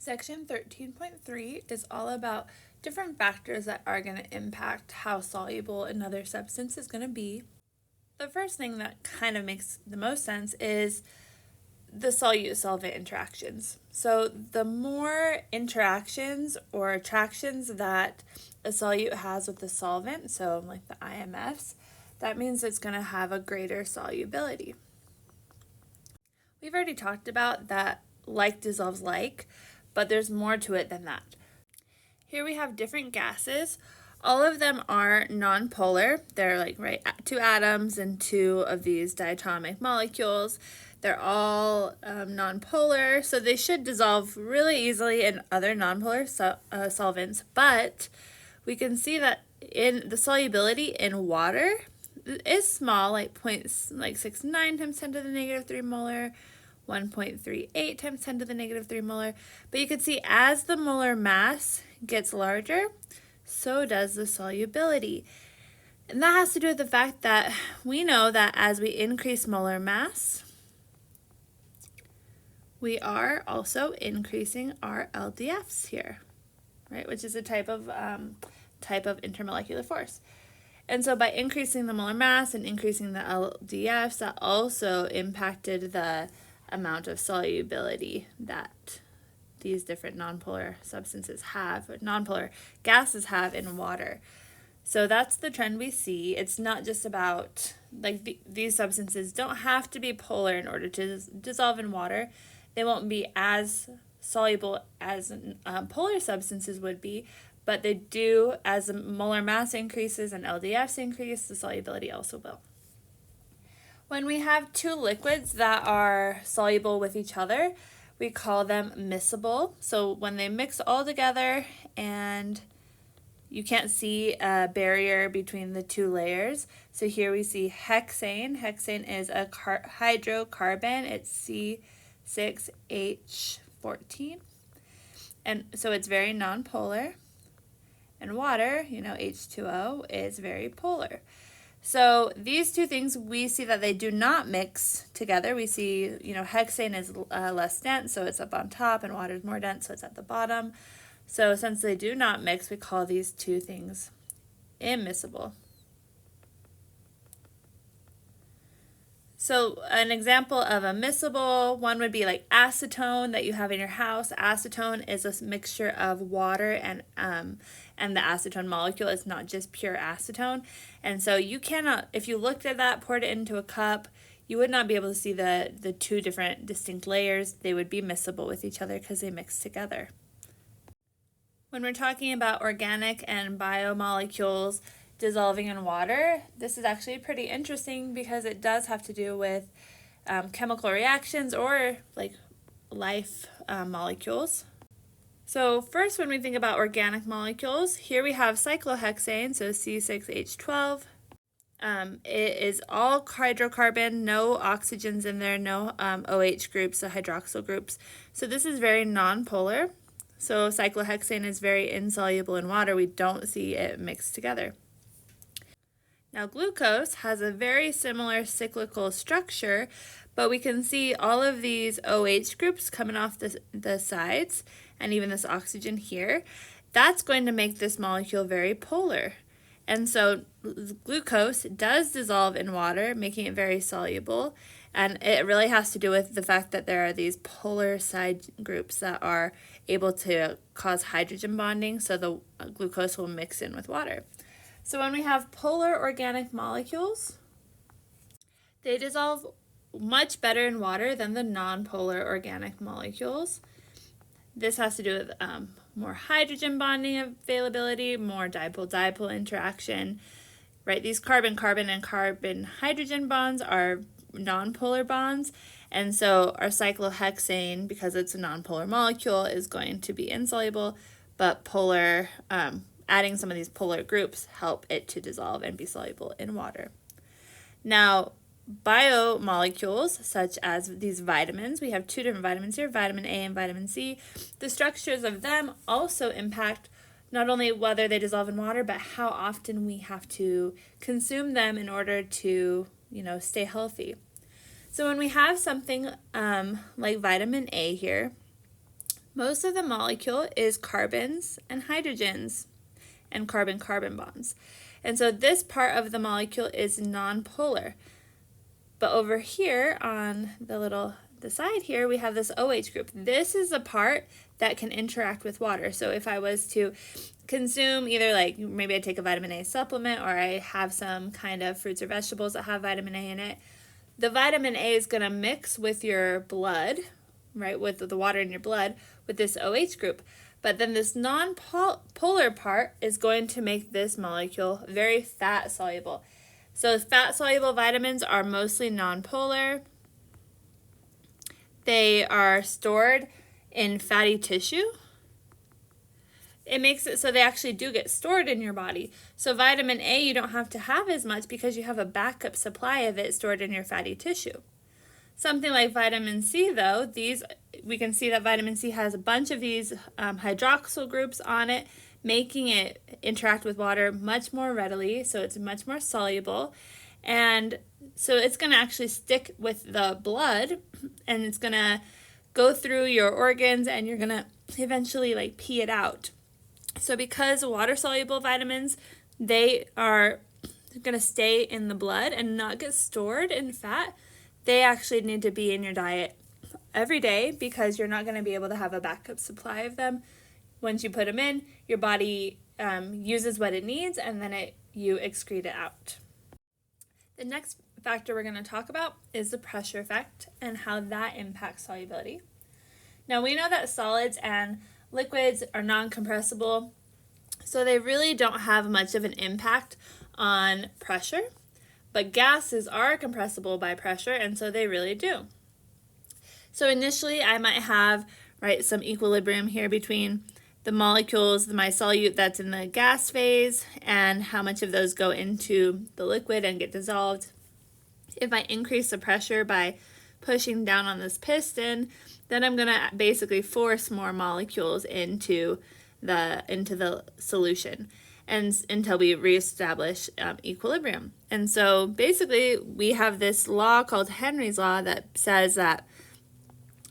Section 13.3 is all about different factors that are going to impact how soluble another substance is going to be. The first thing that kind of makes the most sense is the solute-solvent interactions. So the more interactions or attractions that a solute has with the solvent, so like the IMFs, that means it's going to have a greater solubility. We've already talked about that like dissolves like, but there's more to it than that. Here we have different gases. All of them are nonpolar. They're like two atoms and two of these diatomic molecules. They're all nonpolar, so they should dissolve really easily in other nonpolar solvents, but we can see that in the solubility in water is small, like 0.69 times 10 to the negative 3 molar, 1.38 times 10 to the negative 3 molar. But you can see as the molar mass gets larger, so does the solubility. And that has to do with the fact that we know that as we increase molar mass, we are also increasing our LDFs here, right? Which is a type of intermolecular force. And so by increasing the molar mass and increasing the LDFs, that also impacted the amount of solubility that these different nonpolar substances have, or nonpolar gases have in water. So that's the trend we see. It's not just about, like, these substances don't have to be polar in order to dissolve in water. They won't be as soluble as polar substances would be, but they do, as the molar mass increases and LDFs increase, the solubility also will. When we have two liquids that are soluble with each other, we call them miscible. So when they mix all together and you can't see a barrier between the two layers. So here we see hexane. Hexane is a hydrocarbon. It's C6H14. And so it's very nonpolar. And water, H2O, is very polar. So these two things, we see that they do not mix together. We see, hexane is less dense, so it's up on top, and water is more dense, so it's at the bottom. So since they do not mix, we call these two things immiscible. So an example of a miscible, one would be like acetone that you have in your house. Acetone is a mixture of water and the acetone molecule. It's not just pure acetone. And so you cannot, if you looked at that, poured it into a cup, you would not be able to see the two different distinct layers. They would be miscible with each other because they mix together. When we're talking about organic and biomolecules dissolving in water, this is actually pretty interesting because it does have to do with chemical reactions or like life molecules. So first, when we think about organic molecules, here we have cyclohexane, so C6H12. It is all hydrocarbon, no oxygens in there, no OH groups, so hydroxyl groups. So this is very nonpolar. So cyclohexane is very insoluble in water. We don't see it mixed together. Now glucose has a very similar cyclical structure, but we can see all of these OH groups coming off the sides, and even this oxygen here. That's going to make this molecule very polar. And so glucose does dissolve in water, making it very soluble. And it really has to do with the fact that there are these polar side groups that are able to cause hydrogen bonding, so the glucose will mix in with water. So when we have polar organic molecules, they dissolve much better in water than the nonpolar organic molecules. This has to do with more hydrogen bonding availability, more dipole-dipole interaction, right? These carbon-carbon and carbon-hydrogen bonds are nonpolar bonds, and so our cyclohexane, because it's a nonpolar molecule, is going to be insoluble, but polar, adding some of these polar groups help it to dissolve and be soluble in water. Now, biomolecules, such as these vitamins, we have two different vitamins here, vitamin A and vitamin C. The structures of them also impact not only whether they dissolve in water, but how often we have to consume them in order to, stay healthy. So when we have something like vitamin A here, Most of the molecule is carbons and hydrogens and carbon-carbon bonds. And so this part of the molecule is nonpolar. But over here on the side here, we have this OH group. This is the part that can interact with water. So if I was to consume either, like, maybe I take a vitamin A supplement, or I have some kind of fruits or vegetables that have vitamin A in it, the vitamin A is going to mix with your blood, right, with the water in your blood, with this OH group. But then this non-polar part is going to make this molecule very fat soluble. So fat soluble vitamins are mostly nonpolar. They are stored in fatty tissue. It makes it so they actually do get stored in your body. So vitamin A, you don't have to have as much because you have a backup supply of it stored in your fatty tissue. Something like vitamin C, though, we can see that vitamin C has a bunch of these hydroxyl groups on it, making it interact with water much more readily, so it's much more soluble. And so it's going to actually stick with the blood, and it's going to go through your organs, and you're going to eventually like pee it out. So because water-soluble vitamins, they are going to stay in the blood and not get stored in fat, they actually need to be in your diet every day because you're not going to be able to have a backup supply of them. Once you put them in, your body uses what it needs, and then you excrete it out. The next factor we're going to talk about is the pressure effect and how that impacts solubility. Now, we know that solids and liquids are non-compressible, so they really don't have much of an impact on pressure, but gases are compressible by pressure, and so they really do. So initially, I might have some equilibrium here between the molecules, my solute that's in the gas phase, and how much of those go into the liquid and get dissolved. If I increase the pressure by pushing down on this piston, then I'm going to basically force more molecules into the solution, and until we reestablish equilibrium. And so basically we have this law called Henry's law that says that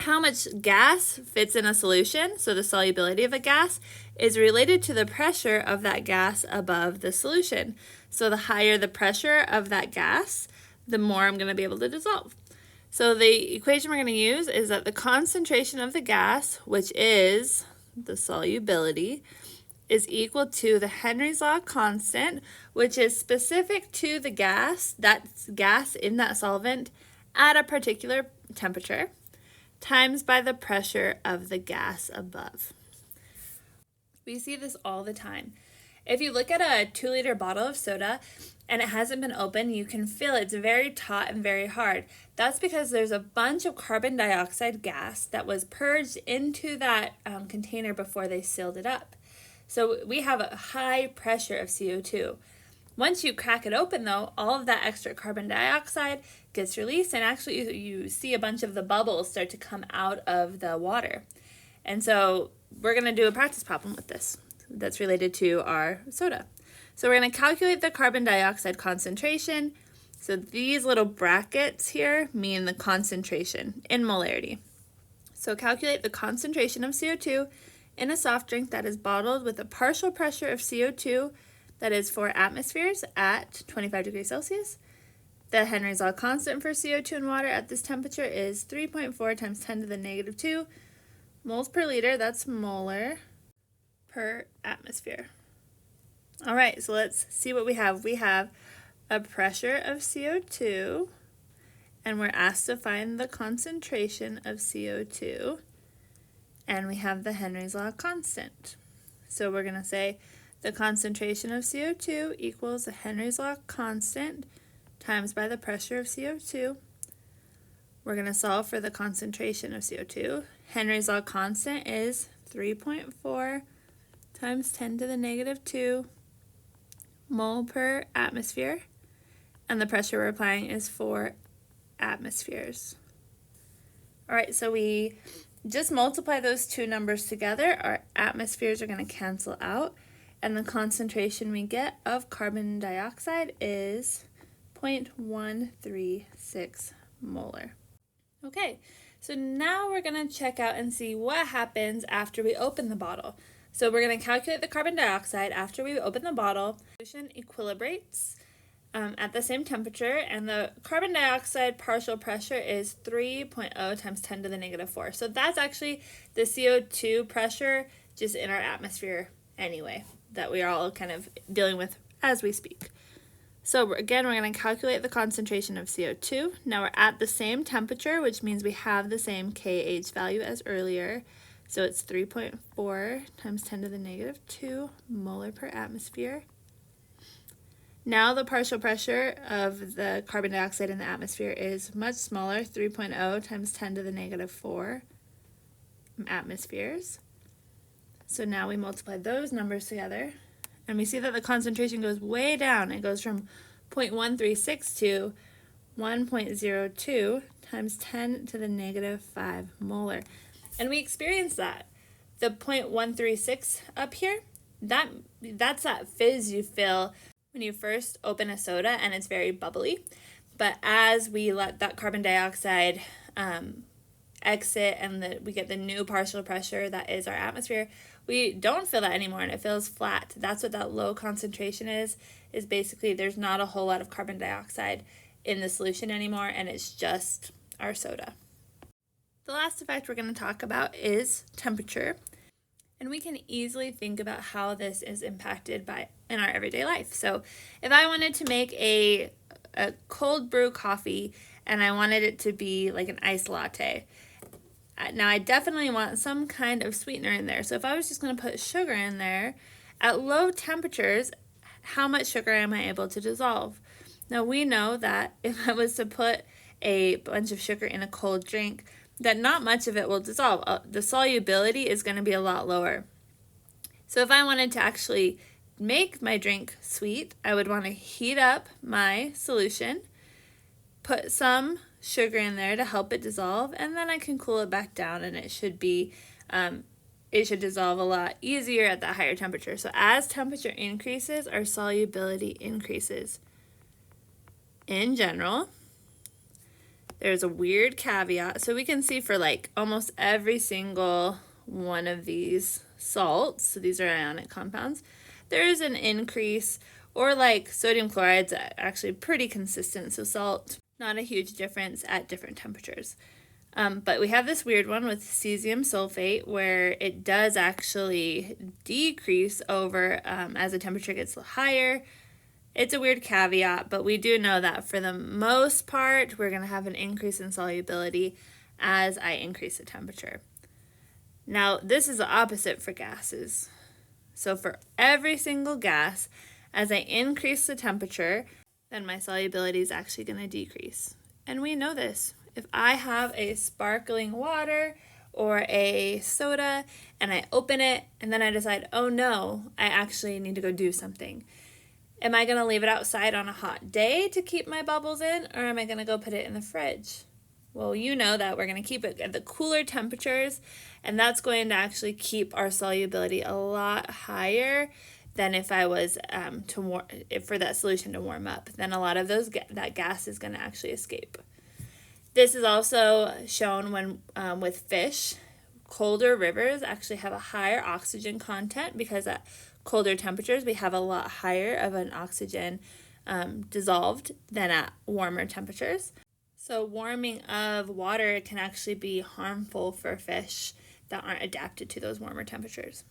how much gas fits in a solution, so the solubility of a gas, is related to the pressure of that gas above the solution. So the higher the pressure of that gas, the more I'm going to be able to dissolve. So the equation we're going to use is that the concentration of the gas, which is the solubility, is equal to the Henry's law constant, which is specific to the gas, that's gas in that solvent at a particular temperature, times by the pressure of the gas above. We see this all the time. If you look at a 2-liter bottle of soda and it hasn't been opened, you can feel it's very taut and very hard. That's because there's a bunch of carbon dioxide gas that was purged into that container before they sealed it up. So we have a high pressure of CO2. Once you crack it open, though, all of that extra carbon dioxide gets released, and actually you see a bunch of the bubbles start to come out of the water. And so we're going to do a practice problem with this that's related to our soda. So we're going to calculate the carbon dioxide concentration. So these little brackets here mean the concentration in molarity. So calculate the concentration of CO2 in a soft drink that is bottled with a partial pressure of CO2 that is 4 atmospheres at 25 degrees Celsius. The Henry's law constant for CO2 in water at this temperature is 3.4 times 10 to the negative 2 moles per liter. That's molar per atmosphere. All right, so let's see what we have. We have a pressure of CO2, and we're asked to find the concentration of CO2, and we have the Henry's law constant. So we're going to say the concentration of CO2 equals the Henry's law constant times by the pressure of CO2. We're going to solve for the concentration of CO2. Henry's law constant is 3.4 times 10 to the negative 2 mole per atmosphere, and the pressure we're applying is 4 atmospheres. All right, so we just multiply those two numbers together. Our atmospheres are going to cancel out, and the concentration we get of carbon dioxide is 0.136 molar. Okay, So now we're going to check out and see what happens after we open the bottle. So we're going to calculate the carbon dioxide after we open the bottle. The solution equilibrates at the same temperature, and the carbon dioxide partial pressure is 3.0 times 10 to the negative 4. So that's actually the CO2 pressure just in our atmosphere anyway, that we are all kind of dealing with as we speak. So again, we're going to calculate the concentration of CO2. Now we're at the same temperature, which means we have the same KH value as earlier. So it's 3.4 times 10 to the negative 2 molar per atmosphere. Now the partial pressure of the carbon dioxide in the atmosphere is much smaller, 3.0 times 10 to the negative 4 atmospheres. So now we multiply those numbers together, and we see that the concentration goes way down. It goes from 0.136 to 1.02 times 10 to the negative 5 molar. And we experience that. The 0.136 up here, that's that fizz you feel when you first open a soda and it's very bubbly. But as we let that carbon dioxide exit and we get the new partial pressure that is our atmosphere, we don't feel that anymore and it feels flat. That's what that low concentration is basically there's not a whole lot of carbon dioxide in the solution anymore, and it's just our soda. The last effect we're going to talk about is temperature. And we can easily think about how this is impacted in our everyday life. So if I wanted to make a cold brew coffee and I wanted it to be like an iced latte, now I definitely want some kind of sweetener in there. So if I was just going to put sugar in there, at low temperatures, how much sugar am I able to dissolve? Now we know that if I was to put a bunch of sugar in a cold drink, that not much of it will dissolve. The solubility is going to be a lot lower. So if I wanted to actually make my drink sweet, I would want to heat up my solution, put some sugar in there to help it dissolve, and then I can cool it back down, and it should dissolve a lot easier at that higher temperature. So as temperature increases, our solubility increases. In general, there's a weird caveat. So we can see for like almost every single one of these salts, so these are ionic compounds, there is an increase, or like sodium chloride's actually pretty consistent. So salt, not a huge difference at different temperatures. But we have this weird one with cesium sulfate where it does actually decrease over as the temperature gets higher. It's a weird caveat, but we do know that for the most part, we're going to have an increase in solubility as I increase the temperature. Now, this is the opposite for gases. So for every single gas, as I increase the temperature, then my solubility is actually going to decrease. And we know this. If I have a sparkling water or a soda and I open it and then I decide, oh no, I actually need to go do something. Am I going to leave it outside on a hot day to keep my bubbles in, or am I going to go put it in the fridge? Well, you know that we're going to keep it at the cooler temperatures, and that's going to actually keep our solubility a lot higher than if I was for that solution to warm up. Then a lot of that gas is going to actually escape. This is also shown when with fish. Colder rivers actually have a higher oxygen content because at colder temperatures we have a lot higher of an oxygen dissolved than at warmer temperatures. So warming of water can actually be harmful for fish that aren't adapted to those warmer temperatures.